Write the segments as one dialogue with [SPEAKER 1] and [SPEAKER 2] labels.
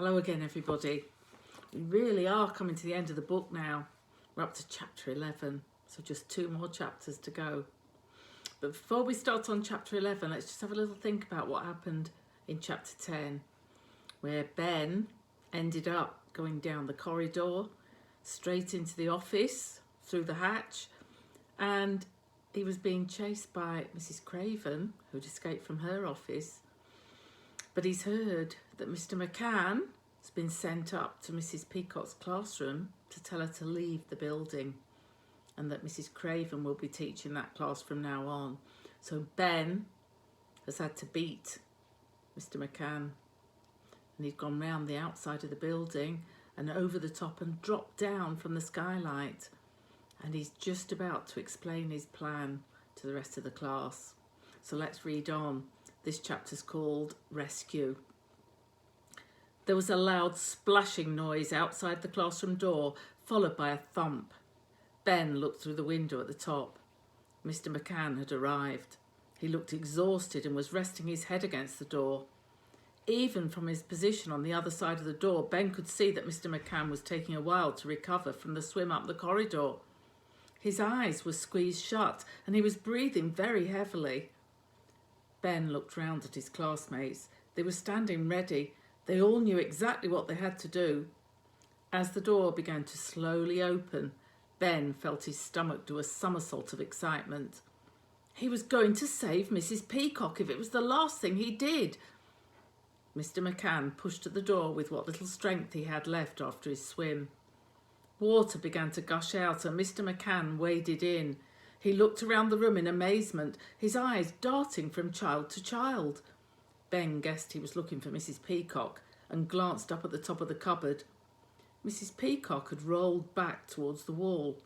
[SPEAKER 1] Hello again, everybody. We really are coming to the end of the book now. We're up to chapter 11, so just 2 more chapters to go. But before we start on chapter 11, let's just have a little think about what happened in chapter 10, where Ben ended up going down the corridor, straight into the office, through the hatch, and he was being chased by Mrs. Craven, who'd escaped from her office. But he's heard that Mr. McCann has been sent up to Mrs. Peacock's classroom to tell her to leave the building, and that Mrs. Craven will be teaching that class from now on. So Ben has had to beat Mr. McCann, and he's gone round the outside of the building and over the top and dropped down from the skylight, and he's just about to explain his plan to the rest of the class. So let's read on. This chapter's called Rescue. There was a loud splashing noise outside the classroom door, followed by a thump. Ben looked through the window at the top. Mr. McCann had arrived. He looked exhausted and was resting his head against the door. Even from his position on the other side of the door, Ben could see that Mr. McCann was taking a while to recover from the swim up the corridor. His eyes were squeezed shut and he was breathing very heavily. Ben looked round at his classmates. They were standing ready. They all knew exactly what they had to do. As the door began to slowly open, Ben felt his stomach do a somersault of excitement. He was going to save Mrs. Peacock if it was the last thing he did. Mr. McCann pushed at the door with what little strength he had left after his swim. Water began to gush out and Mr. McCann waded in. He looked around the room in amazement, his eyes darting from child to child. Ben guessed he was looking for Mrs. Peacock and glanced up at the top of the cupboard. Mrs. Peacock had rolled back towards the wall.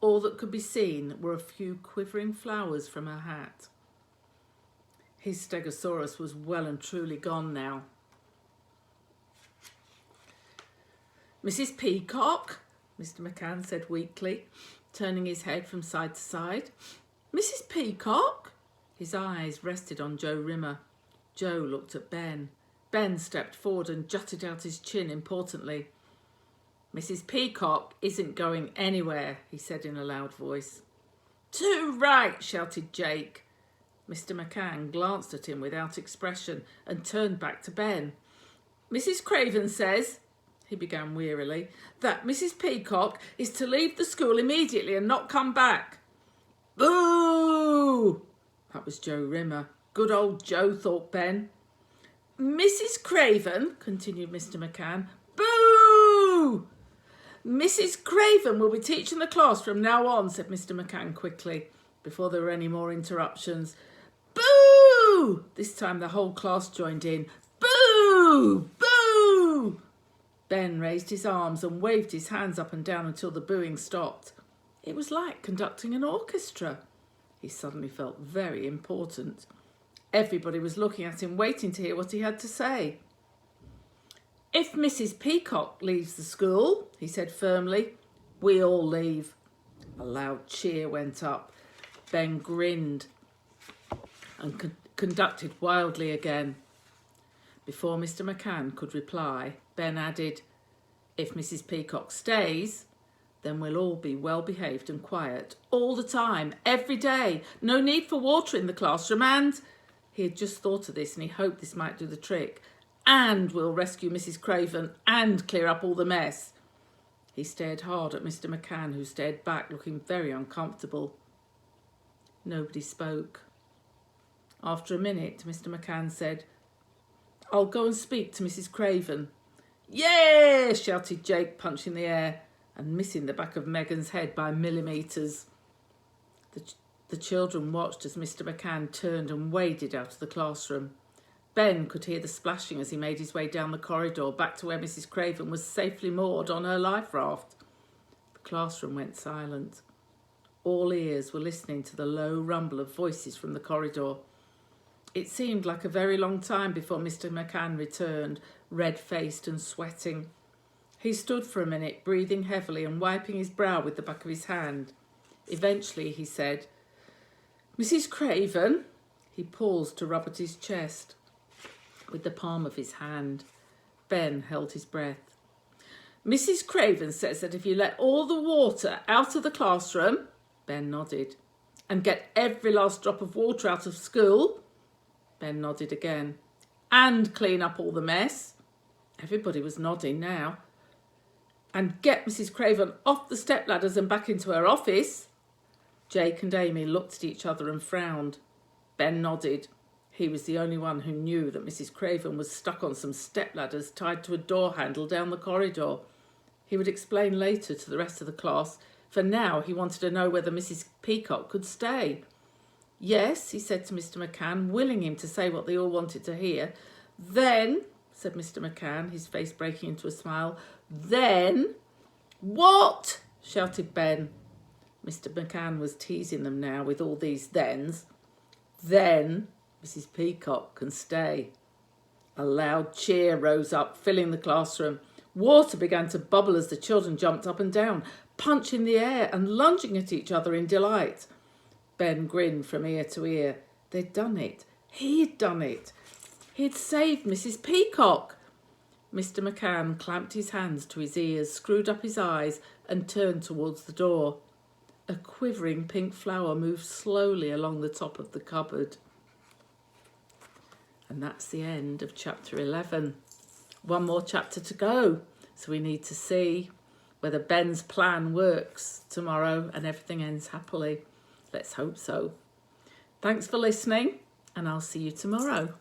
[SPEAKER 1] All that could be seen were a few quivering flowers from her hat. His stegosaurus was well and truly gone now. Mrs. Peacock, Mr. McCann said weakly, turning his head from side to side. Mrs. Peacock? His eyes rested on Joe Rimmer. Joe looked at Ben. Ben stepped forward and jutted out his chin importantly. Mrs. Peacock isn't going anywhere, he said in a loud voice. Too right, shouted Jake. Mr. McCann glanced at him without expression and turned back to Ben. Mrs. Craven says, he began wearily, that Mrs. Peacock is to leave the school immediately and not come back. Boo! That was Joe Rimmer. Good old Joe, thought Ben. Mrs. Craven, continued Mr. McCann. Boo! Mrs. Craven will be teaching the class from now on, said Mr. McCann quickly, before there were any more interruptions. Boo! This time the whole class joined in. Boo! Boo! Ben raised his arms and waved his hands up and down until the booing stopped. It was like conducting an orchestra. He suddenly felt very important. Everybody was looking at him, waiting to hear what he had to say. If Mrs. Peacock leaves the school, he said firmly, we all leave. A loud cheer went up. Ben grinned and conducted wildly again. Before Mr. McCann could reply, Ben added, if Mrs. Peacock stays, then we'll all be well behaved and quiet all the time, every day. No need for water in the classroom, and he had just thought of this and he hoped this might do the trick. And we'll rescue Mrs. Craven and clear up all the mess. He stared hard at Mr. McCann, who stared back, looking very uncomfortable. Nobody spoke. After a minute, Mr. McCann said, I'll go and speak to Mrs. Craven. Yeah! Shouted Jake, punching the air and missing the back of Megan's head by millimetres. The children watched as Mr. McCann turned and waded out of the classroom. Ben could hear the splashing as he made his way down the corridor back to where Mrs. Craven was safely moored on her life raft. The classroom went silent. All ears were listening to the low rumble of voices from the corridor. It seemed like a very long time before Mr. McCann returned, red-faced and sweating. He stood for a minute, breathing heavily and wiping his brow with the back of his hand. Eventually he said, Mrs. Craven? He paused to rub at his chest with the palm of his hand. Ben held his breath. Mrs. Craven says that if you let all the water out of the classroom, Ben nodded, and get every last drop of water out of school, Ben nodded again, and clean up all the mess, everybody was nodding now, and get Mrs. Craven off the stepladders and back into her office. Jake and Amy looked at each other and frowned. Ben nodded. He was the only one who knew that Mrs. Craven was stuck on some stepladders tied to a door handle down the corridor. He would explain later to the rest of the class. For now, he wanted to know whether Mrs. Peacock could stay. Yes, he said to Mr. McCann, willing him to say what they all wanted to hear. Then, said Mr. McCann, his face breaking into a smile, then... What? Shouted Ben. Mr. McCann was teasing them now with all these thens. Then Mrs. Peacock can stay. A loud cheer rose up, filling the classroom. Water began to bubble as the children jumped up and down, punching the air and lunging at each other in delight. Ben grinned from ear to ear. They'd done it. He'd done it. He'd saved Mrs. Peacock. Mr. McCann clamped his hands to his ears, screwed up his eyes and turned towards the door. A quivering pink flower moved slowly along the top of the cupboard. And that's the end of chapter 11. One more chapter to go. So we need to see whether Ben's plan works tomorrow and everything ends happily. Let's hope so. Thanks for listening, and I'll see you tomorrow.